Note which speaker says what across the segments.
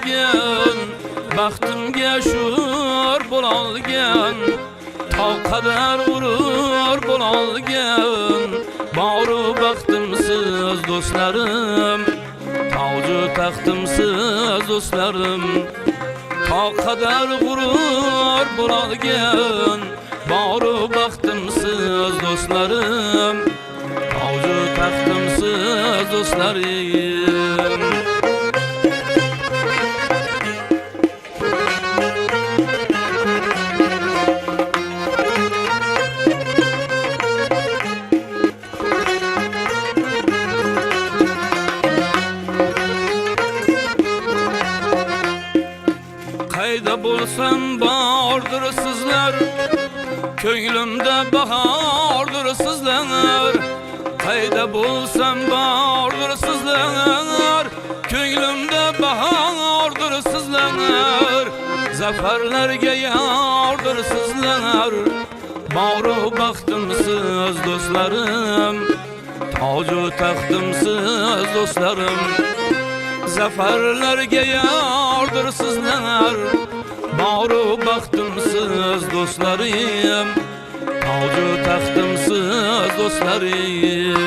Speaker 1: bo'lolgan, baxtimga shur bo'lolgan, tog' qadar g'urur bo'lolgan, boru baxtimsiz do'stlarim, toju taxtimsiz do'stlarim, tog' qadar g'urur bo'lolgan, boru baxtimsiz do'stlarim, toju taxtimsiz do'stlarim. Qayda bo'lsam bordir sizlar, ko'nglimda bahordir sizlar. Qayda bo'lsam bordir sizlar, ko'nglimda bahordir sizlar. Zafarlarga yordir sizlar, boru baxtimsiz do'stlarim, toju taxtimsiz do'stlarim. Zafarlarga yordir sizlar, boru baxtimsiz do'stlarim, toju taxtimsiz do'stlarim.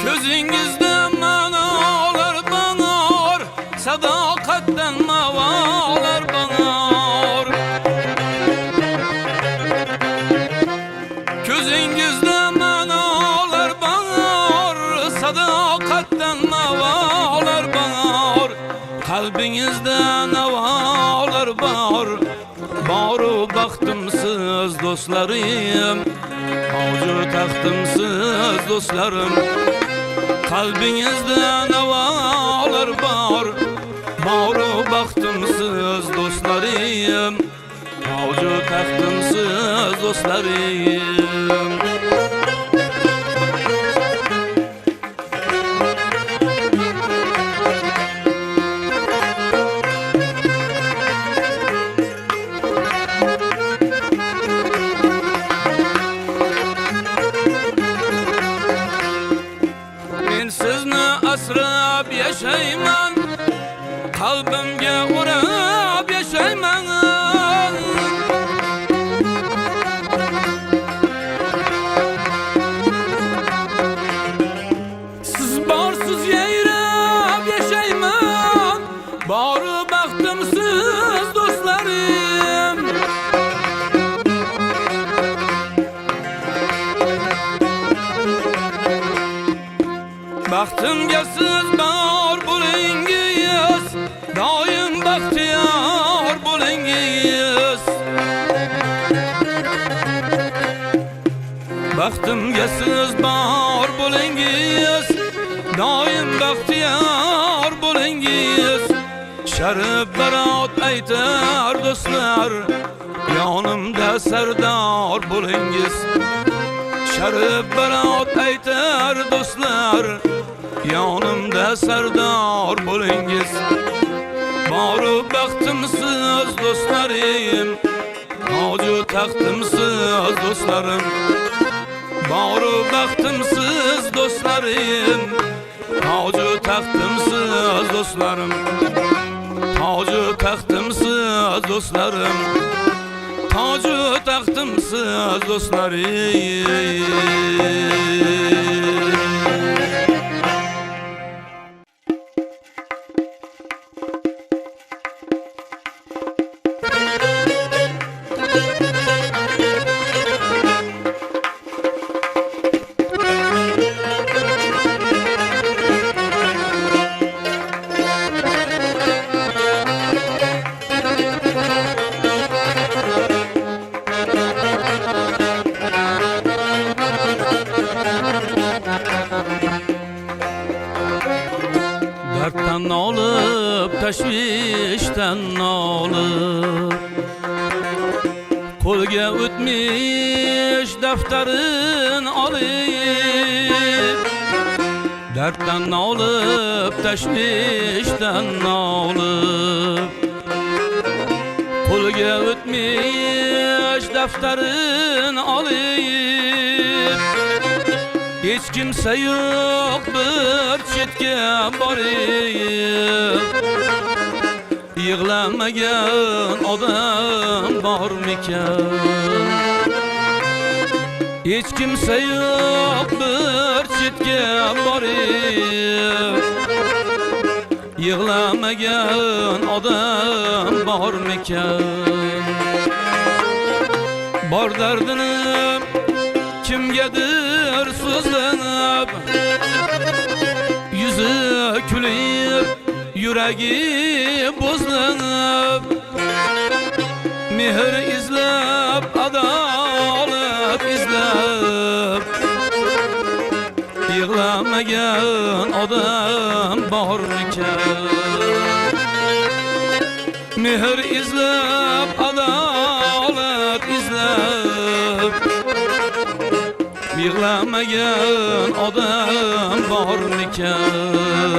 Speaker 1: Ko'zingizda ma'nolar bor, sadoqatdan ma'volar bor. Ko'zingizda ma'nolar bor, sadoqatdan ma'volar bor. Qalbingizda navolar bor, boru baxtimsiz do'stlarim, toju taxtimsiz do'stlarim. Qalbingizda navolar bor, boru baxtimsiz do'stlarim, toju taxtimsiz do'stlarim. Men sizni asrab yashayman, qalbimga urab yashayman. Siz borsiz yayrab yashayman, boru baxtimsiz do'stlarim. Baxtimga siz bor bo'lingiz, doim baxtiyor bo'lingiz. Baxtimga siz bor bo'lingiz, doim baxtiyor bo'lingiz. Sharif barot aytar do'stlar, yonimda sardor bo'lingiz. Sharif barot aytar do'stlar, yonimda sardor bo'lingiz. Boru baxtimsiz do'stlarim, toju taxtimsiz do'stlarim. Boru baxtimsiz do'stlarim, toju taxtimsiz do'stlarim. Toju taxtimsiz do'stlarim, toju taxtimsiz do'stlarim. Darddan nolib, tashvishdan nolib, qo'lga o'tmish daftarin olib, Dertten olup teşvişten olup Pulga o'tmish defterin alıp Hiç kimse yok bir chetga borib Yig'lamagan odam bormikan Hiç kimse yok bir chetga borib Yig'lamagan odam bormikan Bor dardini kimgadir so'zlab Yuzi kulib yuragi bo'zlanib Mehr izlab adolat izlab Yig'lamagan odam bormikan Mehr izlab adolat izlab Yig'lamagan odam bormikan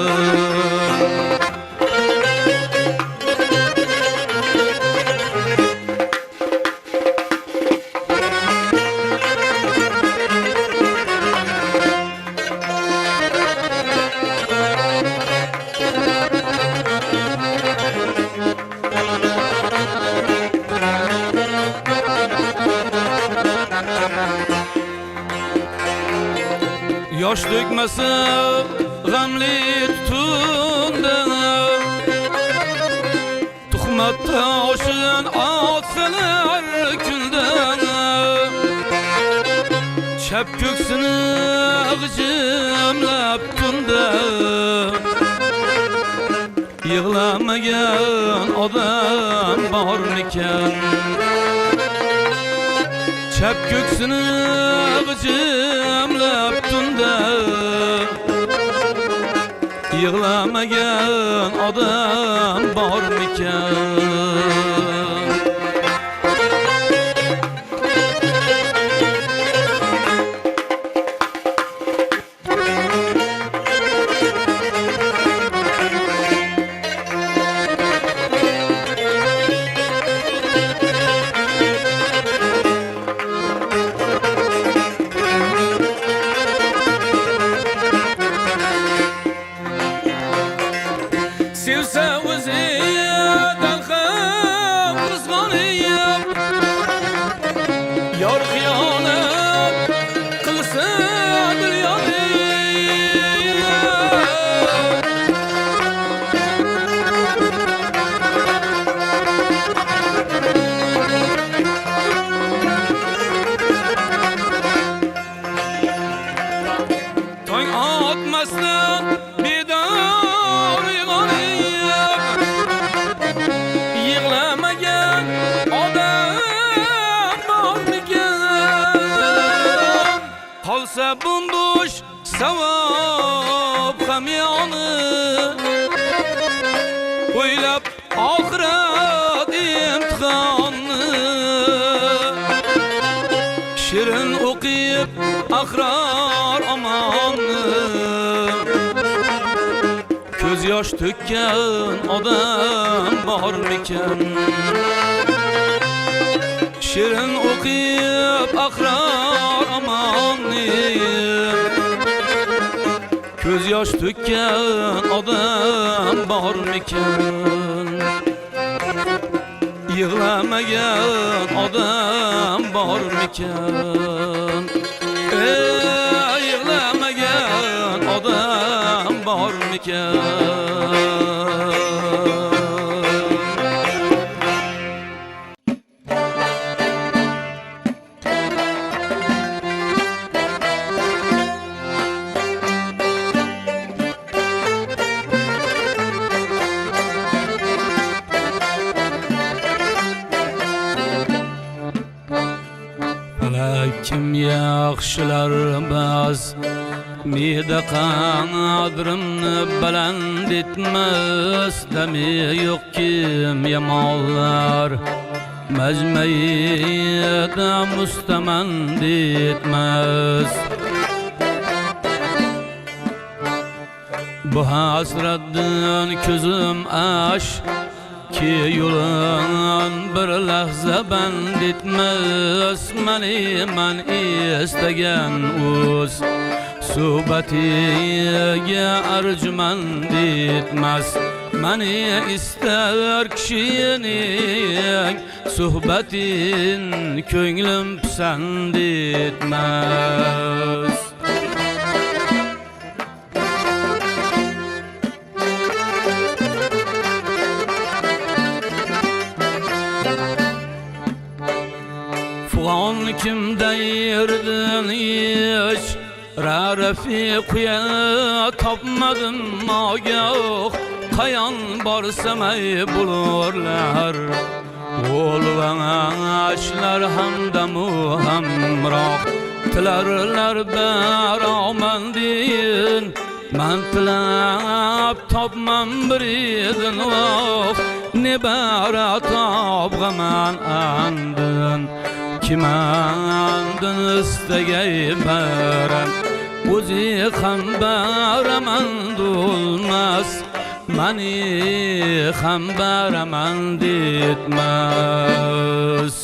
Speaker 1: Yosh dökmesi g'amli tutunda Tuhmat toshın atsalar kundan Chap ko'ksini g'ijimlab tunda Yig'lamagan odam bormikan Chap ko'ksini g'ijimlab tunda Yig'lamagan odam bormikan Sevse o'zidan ham rizg'oniyim Yor xiyonat qilsa dilyoniyim Tong otmasdan bedor Yig'lamagan odam bormikan Qolsa bundush savob hamyoni O'ylab oxirat imtihonni Shirin o'qib ahrar amonni Ko'z yosh to'kkan odam bormikan Shirin o'qib ahrar amonni Ko'z yosh to'kkan odam bormikan Yig'lamagan odam bormikan Yig'lamagan odam bormikan Kim yaxshilar bas Miyada qadrimni baland etmas Dami yo'q kim yamonlar Majmayida mustamand etmas Bu hasratdan közüm aş ki yolun bir lahza band etmez meni man istegen uz suhbatiga arjumand etmez meni ister kişinin suhbatin ko'nglim pisand etmez. Fuan kim deyirdin hiç Rafiqya tapmadım magah Kayan barsam ey bulurlar Ol vanaşlar hamdamu hamroh Tilarlar baramandin Man tilab tapmam bir edin oh Ne bara tabgaman andin Kim andin istegey baram Uzi ham baramand olmaz Mani ham baramand etmez.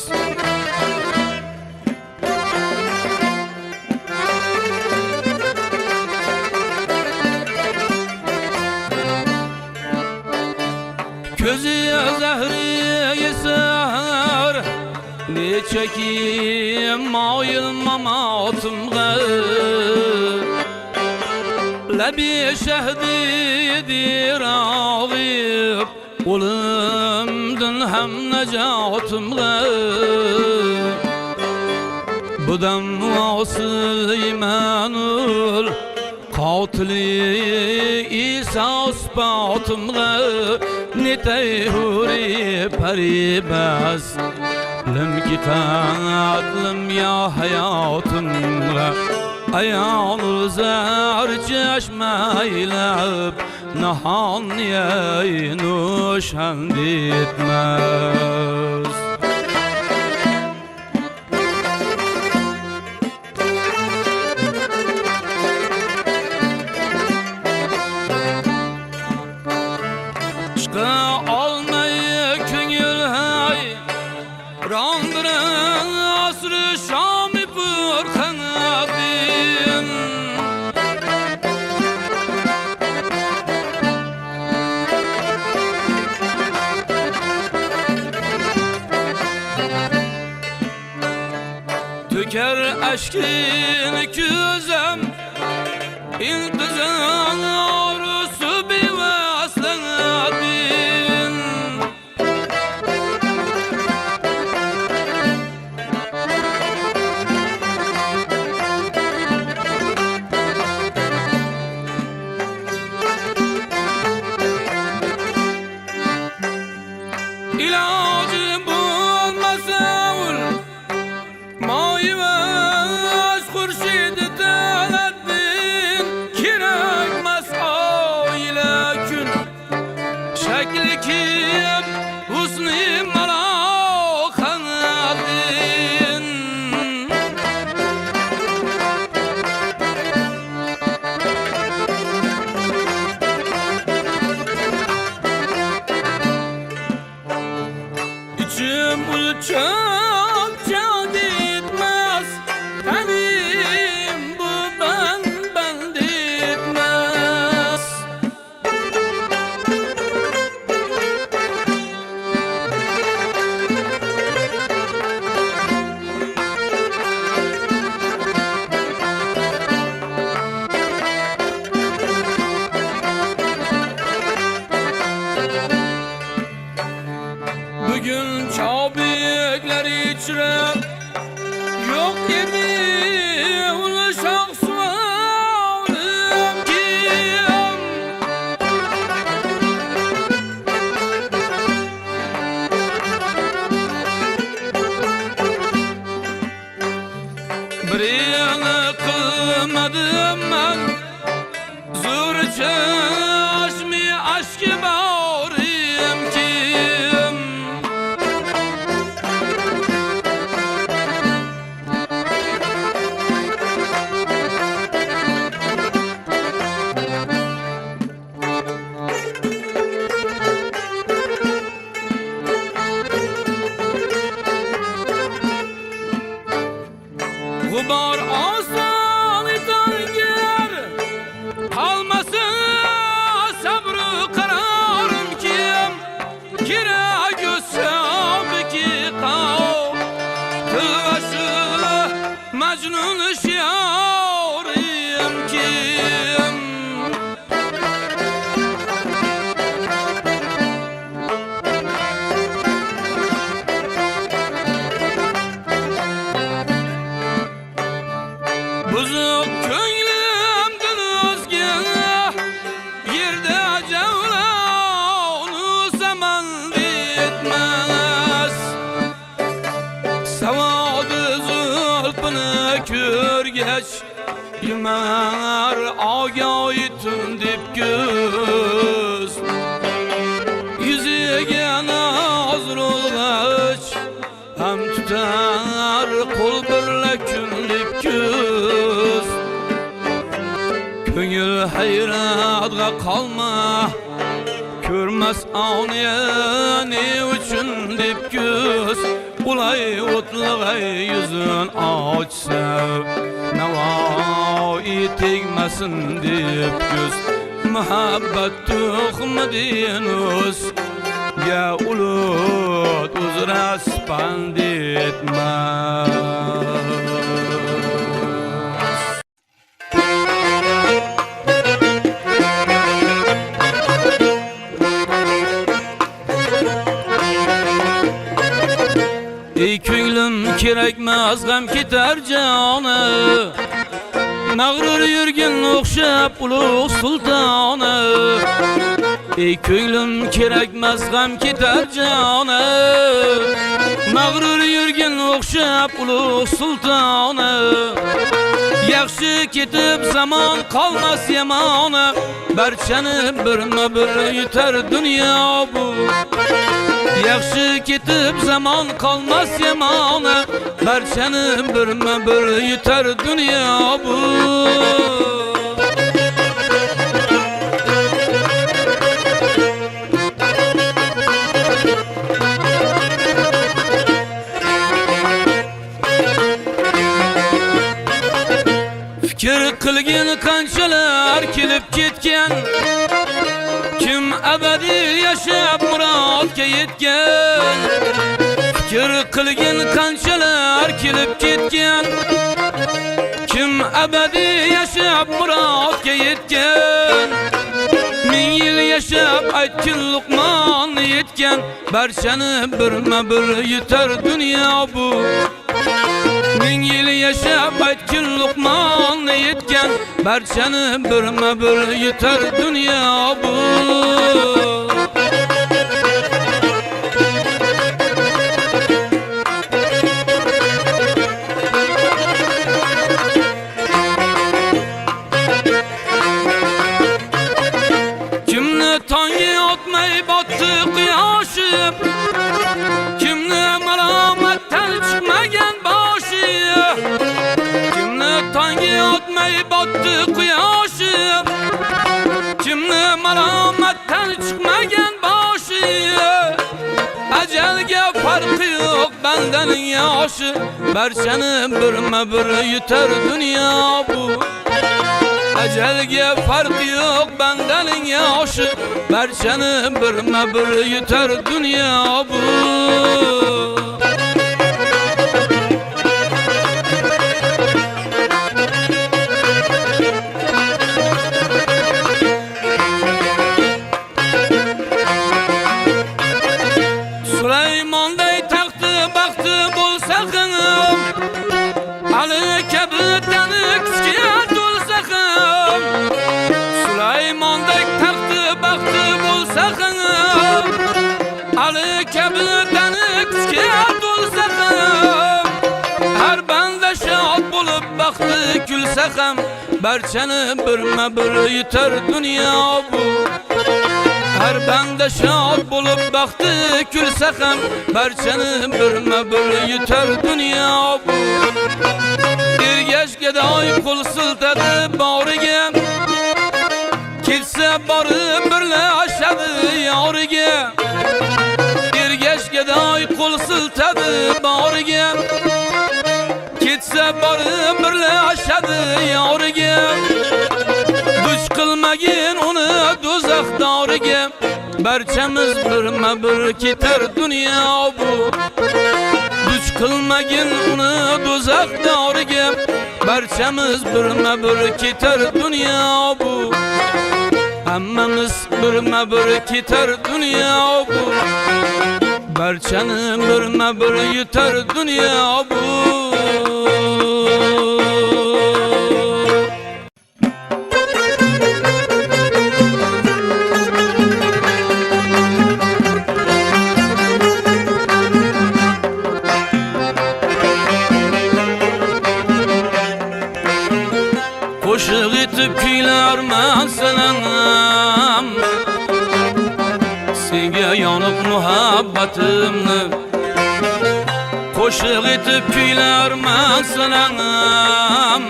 Speaker 1: Közü zahri yesar Neçe ki mayılmamatımga Lebi şehdidir ağıyıp Ulumdun hem necatımga Budam vasıl imanul Qatili İsa isbatımga Nitey huri peribaz Lim kitatlim ya hayatımga Ayağını zar çeşmeylep Nahan yayını şend etmez. Çıkı almayı köngül hay Randırın asrı şami pırkanadın Tüker aşkın küzem İntizam arzusu bir vaslanadın İlacı bulmasa ul Mayvaz kurşidi teladdin Kirekmez aile gün Şekli kim husni malakanadin İçim uçak can etmez Benim bu bend etmez. Bugün çabuklar içre Yok gibi ulaşak sualım kim Birini kılmadım ben Zor çeşmi aşkı bağrım kim Kemer ağayı tündip göz Yüzüge nazır olgaç Hem tutar kol birle kündip göz Köngül hayratga kalma Körmez ağnıya ne üçün dip göz Ulay otluğa yüzün açsa Nevai tegmesin dip göz Muhabbet tuhmedinus Ya ulut uzra spand etmez Ey köylüm kerekmez gam keter canı Mağrur yürgün okşap uluk sultanı Ey köylüm kerekmez gam keter canı Mağrur yürgün okşap uluk sultanı Yaxşı ketip zaman kalmaz yamanı Berçeni birme bir yeter dünya bu Yaxşı ketip zaman kalmaz yamanı Berçeni birme bir yeter dünya bu Fikir kılgın kançalar kelip ketken Kim ebedi yaşap muratga yetken Fikir kılgın kançalar kelip ketken Kim ebedi yaşap muratga yetken Min yıl yaşap aytkin Luqman yetken Berçeni birme bir yeter dünya bu Min yıl yaşap aytkin Luqman yetken Berçeni birme bir yeter dünya bu Kimni tangi atmay battı kıyaşım Kimni malametten çıkmagan başı Kimni tangi atmay battı kıyaşım Kimni malametten çıkmagan başı Ecelge farkı yok benden yaşı Berçeni birme bir yeter dünya bu Ecelge farkı yok benden yaşı Berçeni birme bir yeter dünya bu Süleyman'day taktı baktı bulsakım Ali kebitten küçük tulsakım Süleyman'day taktı baktı bulsakım Ali kebitten küçük tulsakım Her bende şad bulup baktı külsakım Berçeni birme bir yeter dünya bu Her bende şad bulup baktı külsakım Berçeni birme bir yeter dünya bu Ergeç geday kul sıltadı bağrıge Ketse barı birle aşadı yağrıge Ergeç geday kul sıltadı bağrıge Ketse barı birle aşadı yağrıge Duş kılmagin onu dozaq dağrıge Berçemiz birme bir keter dünya bu Duş kılmagin onu dozaq dağrıge Berçemiz birme bir keter dünya bu Hammamiz birme bir keter dünya bu Berçeni birme bir yeter dünya bu muhabbatimni qo'shiq etib kuylarman sanam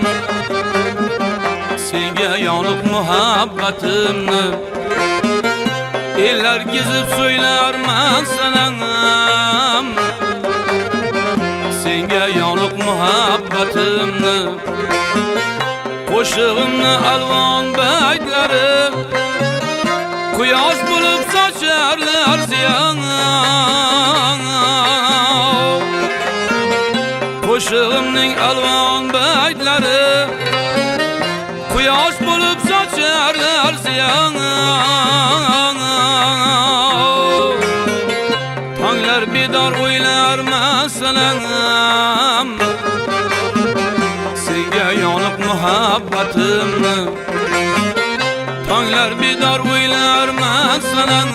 Speaker 1: senga yoniq muhabbatimni ellar gezib so'ylarman sanam senga yoniq muhabbatimni qo'shig'imni alvon baytlari quyosh bo'lib socharlar ziyon qo'shig'imning alvon baytlari quyosh bo'lib socharlar ziyon tonglar bedor o'ylarman sanam senga yoniq muhabbatimni tonglar bedor o'ylarman sanam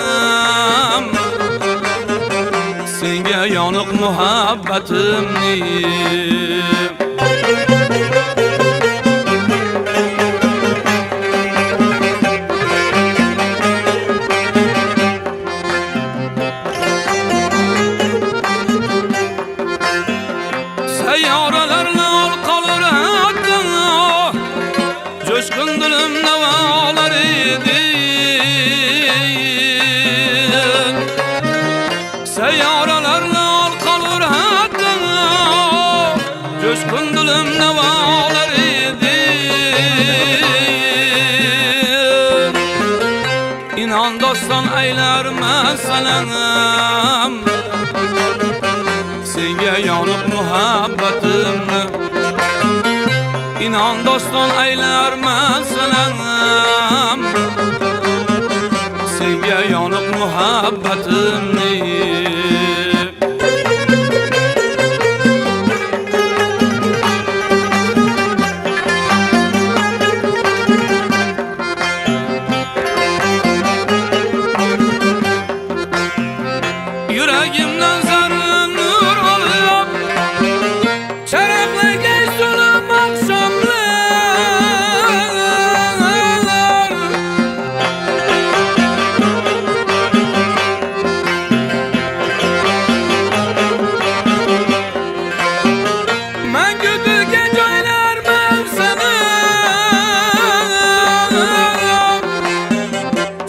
Speaker 1: senga yoniq muhabbatimni sayyoralarni ol qolur hatta jo'shqin dilim navolar edi sayyoralarni ol qolur hatta jo'shqin dilim navolar edi inon doston aylarman sanam senga yoniq muhabbatimni inon doston aylarman sanam senga yoniq muhabbatimni yuragimdan zarrin nur olib charaqlaga so'lib oqshomlar mangu dilga joylarman seni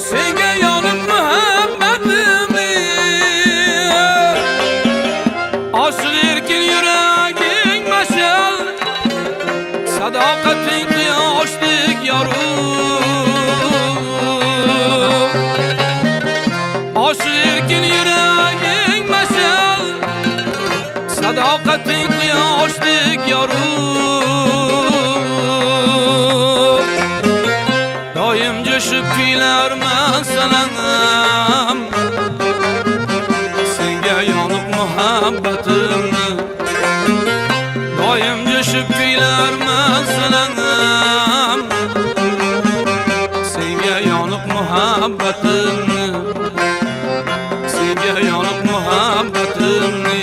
Speaker 1: senga yoniq muhabbatimni oshib erkin yuraging mash'al sadoqating quyoshdek yorug' oshib erkin yuraging mash'al sadoqating quyoshdek yorug' doim jo'shib kuylarman sanam senga yoniq muhabbatimni doim jo'shib kuylarman sanam senga yoniq muhabbatimni senga yoniq muhabbatimni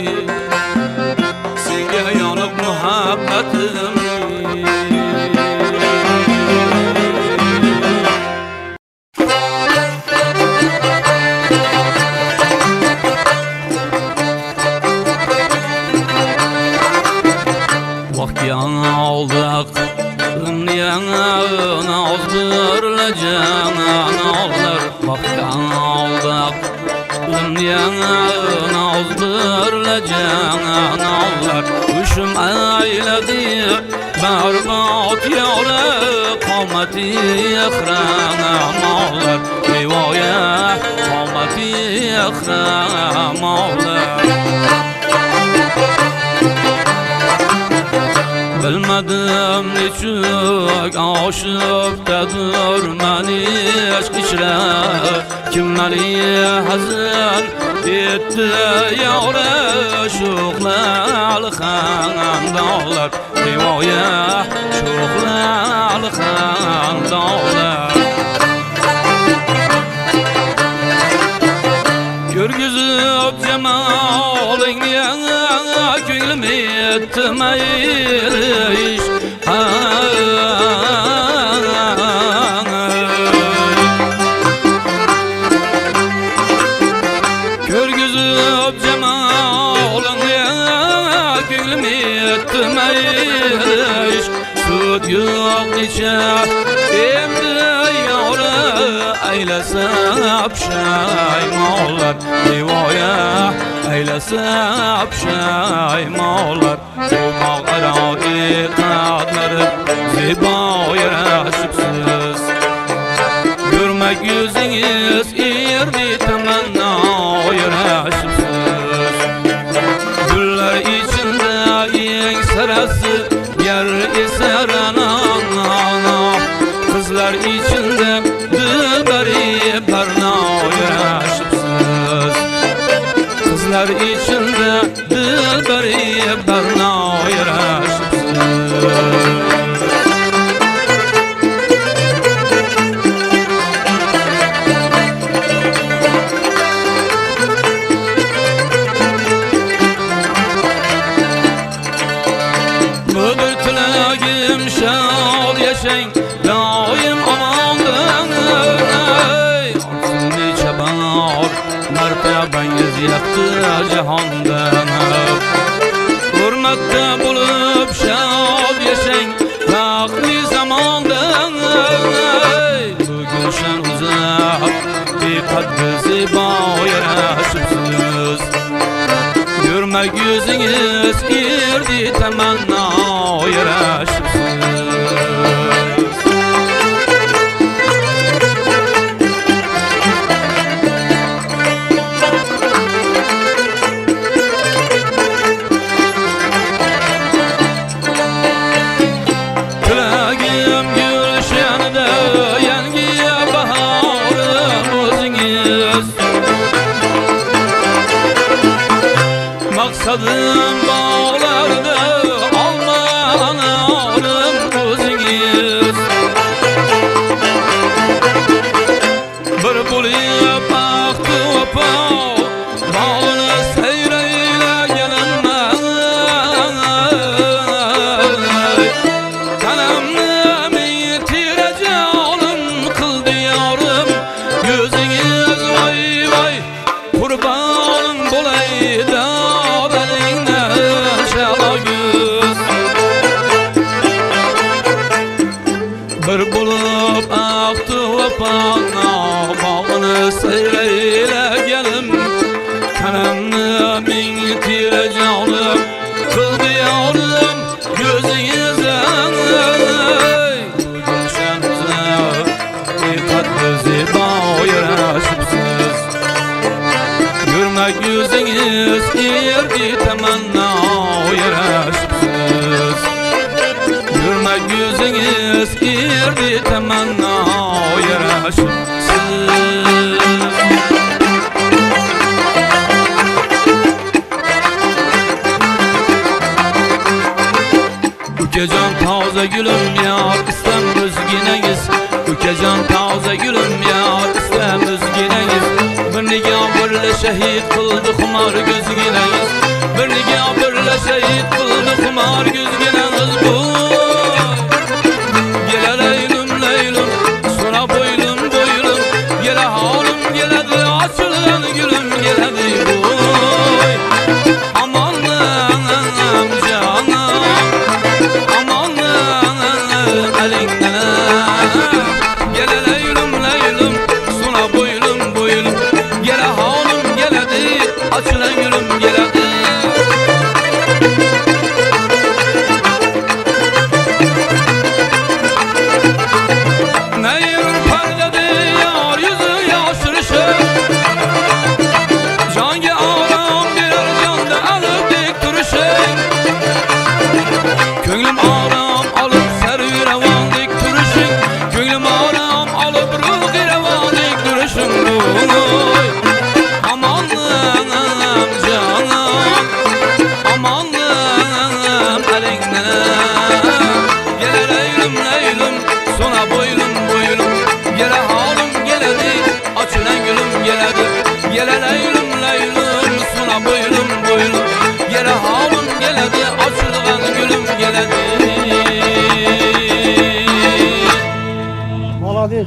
Speaker 1: senga yoniq muhabbatimni aldık dünyana ozdurulacağına olur baktan aldık dünyana ozdurulacağına olur üşüm ayledi berbat yara qomati ekrana olur rivoya qomati ekrana olur bilmadim nechuk oshibdadir mani aşk ichra kimlarni hazin etdi yora sho'xlar xandonlar rivoya sho'xlar xandonlar ko'rgizib jamolingni ko'nglim etmaylish umut yok içe Endi yavru eylese pişaymolar Devoya eylese pişaymolar Bu mağara iqadları zibo yaraşıpsız Görmek yüzünüz erdi temenna yaraşıpsız Güller içinde en sarası yer eser anana Kızlar içinde dilberi berna yaraşıpsız Kızlar içinde dilberi berna yaraşıpsız Şal yaşayın daim amandan Olsun neçe banar mertebengiz yaktı cehandan Hürmette bulup şal yaşayın vakti zamandan Bu gülşen uzak bir kadri ziba yaraşıpsız Görmek yüzünüz erdi temenna yaraşıpsız Tilagim gülşenide yengi baharım özünüz Maksadım bağlarda almanarım özünüz Bir bulayıp aktı vapa bağını seyreyle gelinmez Kalemle yitireceğim kıldı yavrum Yüzünüz vay vay kurbanım bulaydı Bir bulup aktı vapana bağını seyreyle gelim Kalemle min tireceğim kıldı yavrum gözünüze Bu gülşenize dikkat ziba yaraşıpsız Görmek yüzünüz erdi temenna yaraşıpsız Görmek yüzünüz erdi temenna yaraşıpsız Ükecan taze gülüm yar istem özgüneniz Ükecan taze gülüm yar istem özgüneniz Bir nigah birle şehit kıldı kumar gözgüneniz Bir nigah birle şehit kıldı kumar gözgüneniz bu Gele leylüm leylüm sonra boylum boylum Gele halim geledi açılan gülüm geledi boy Amanım canım Amanım elinden Gele leylüm leylüm sonra boylum boylum Gele halim geledi açılan gülüm geledi Könglim aram alıp servi revan dik duruşun Könglim aram alıp ruhi revan dik duruşun Amanım canım Amanım elinden Gele leylüm leylüm sonra boylum boylum Gele halim geledi açılan gülüm geledi Gele leylüm leylüm sonra boylum boylum Gele halim geledi açılan gülüm geledi
Speaker 2: Молодец.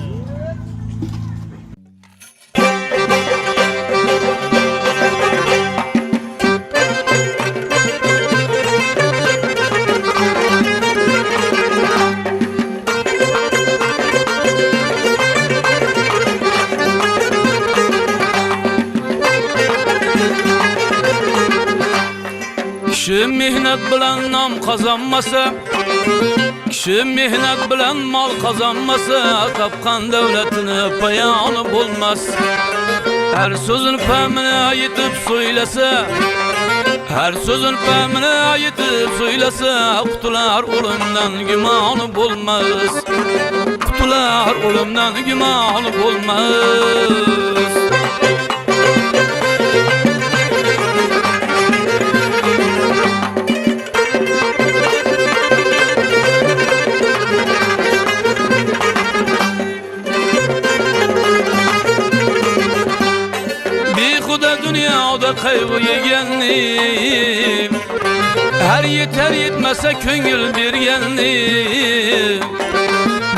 Speaker 1: Kishi mehnat bilan nom qozonmasa, kishi mehnat bilan mol qozonmasa, topgan davlatini payoni bo'lmas. Her sözün pemine ayetip söylese, her sözün pemine ayetip söylese, kutular ölümden gümanı bulmaz. Kutular ölümden gümanı bulmaz. Dünyada kaygı yegenli, her yeter yetmese köngül bergenli,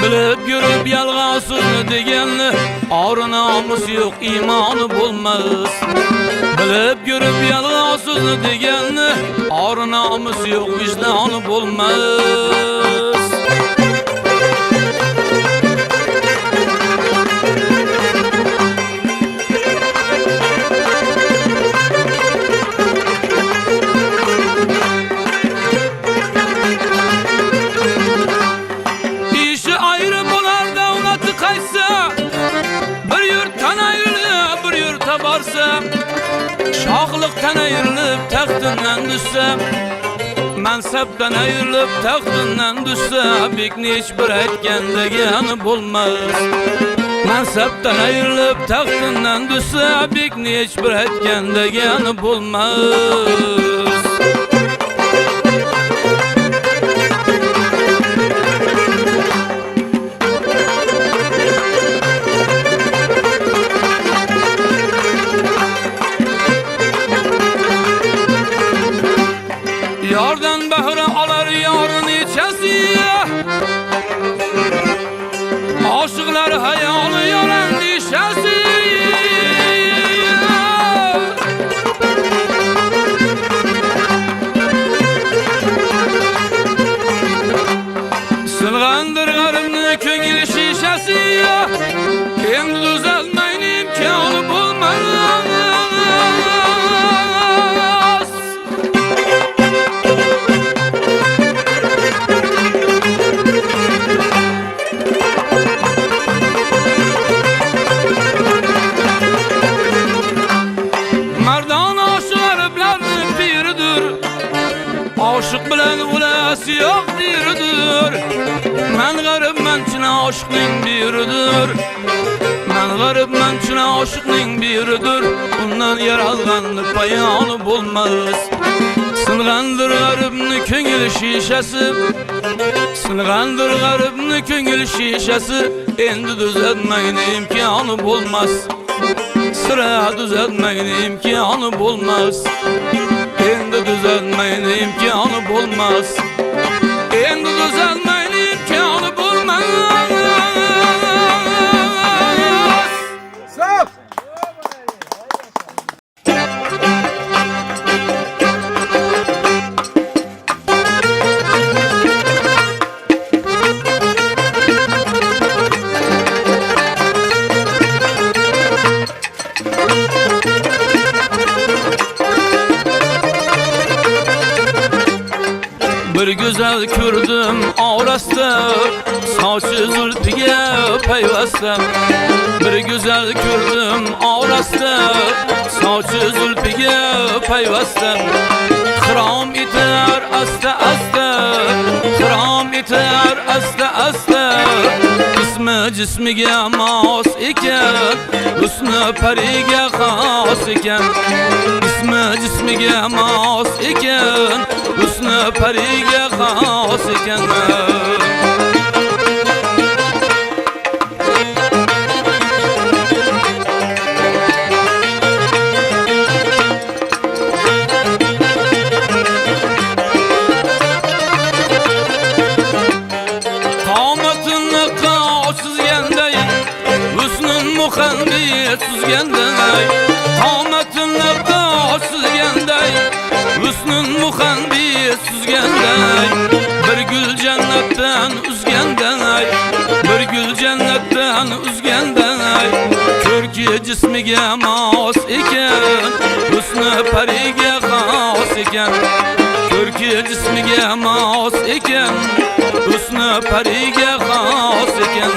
Speaker 1: bilip görüp yalğansız degenli, ağrı namus yok imanı bulmaz. Bilip görüp yalğansız degenli, ağrı namus yok vicdanı bulmaz. Şahlıktan ayrılıp taxtından düşsem, mansaptan ayrılıp taxtından düşsem, bekni hiçbir etkenligini bulmaz. Mansaptan ayrılıp taxtından düşsem, bekni hiçbir etkenligini bulmaz. Yardan bahre alar yarın içesi, aşıklar hayalı yalan dişesi. Sılgandır garımlı köngül şişesi, kendi düzeltmeyin imkanı bulmaz. Aşık bilen ulası yok biridir. Men garip mençine aşıkның biridir. Men garip mençine aşıkның biridir. Bundan yaralganlık payanı bulmaz. Sıngandır garipni köngül şişesi, sıngandır garipni köngül şişesi, endi düzeltmeyin imkanı bulmaz. Sıra düzeltmeyin imkanı bulmaz. Endi düzeltmeyin imkanı bulmaz. Endi düzeltmeyin imkanı bulmaz. Sağ ol. Bir güzel kürdüm ağrasta, saçı zülpige peyvasta. Bir güzel kürdüm ağrasta, saçı zülpige peyvasta. Kıram iter asta asta, kıram iter asta asta. İsmi cismige mas iken, hüsnü perige khas iken. İsmi cismige mas iken, hüsnü perige khas iken. Süzgenday, qamatını qaç süzgenday, hüsnün muhanbi süzgenday. Bir gül cennetten üzgenday, bir gül cennetten üzgenday. Körki cismiga mas iken, hüsnü periga khas iken. Ko'rki jismiga mos ekan, husni pariga xos ekan.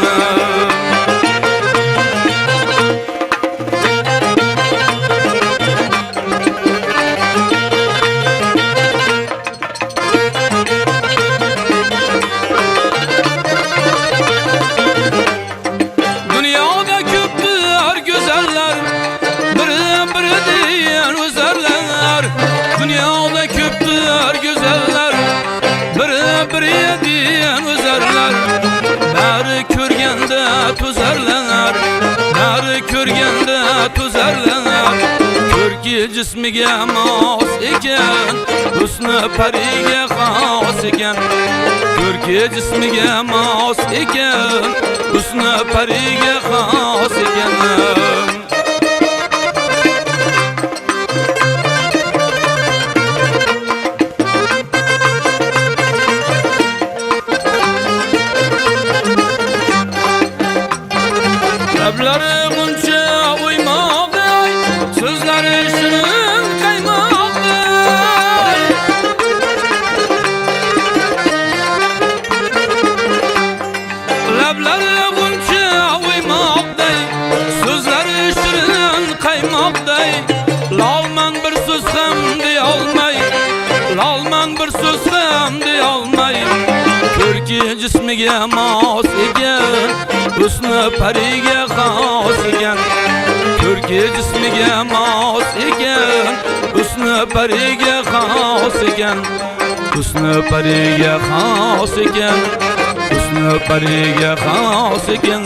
Speaker 1: Dunyoda ko'pdir go'zallar, biri degan o'zarlar. Dunyoda ko'pdir go'zallar, biri degan o'zarlar. Bari ko'rganda to'zarlar, bari ko'rganda to'zarlar. Ko'rki jismiga mos ekan, husni pariga xos ekan. Ko'rki jismiga mos ekan, husni pariga xos ekan. Lablari buncha o'ymoqday, so'zlari shirin qaymoqday. Lablari buncha o'ymoqday, so'zlari shirin qaymoqday. Lolman bir so'z ham deyolmay, lolman bir so'z ham deyolmay. Ko'rki jismiga mos ekan, husni pariga xos ekan. Ko'rki jismiga mos ekan, husni pariga xos ekan. Husni pariga xos ekan, husni pariga xos ekan.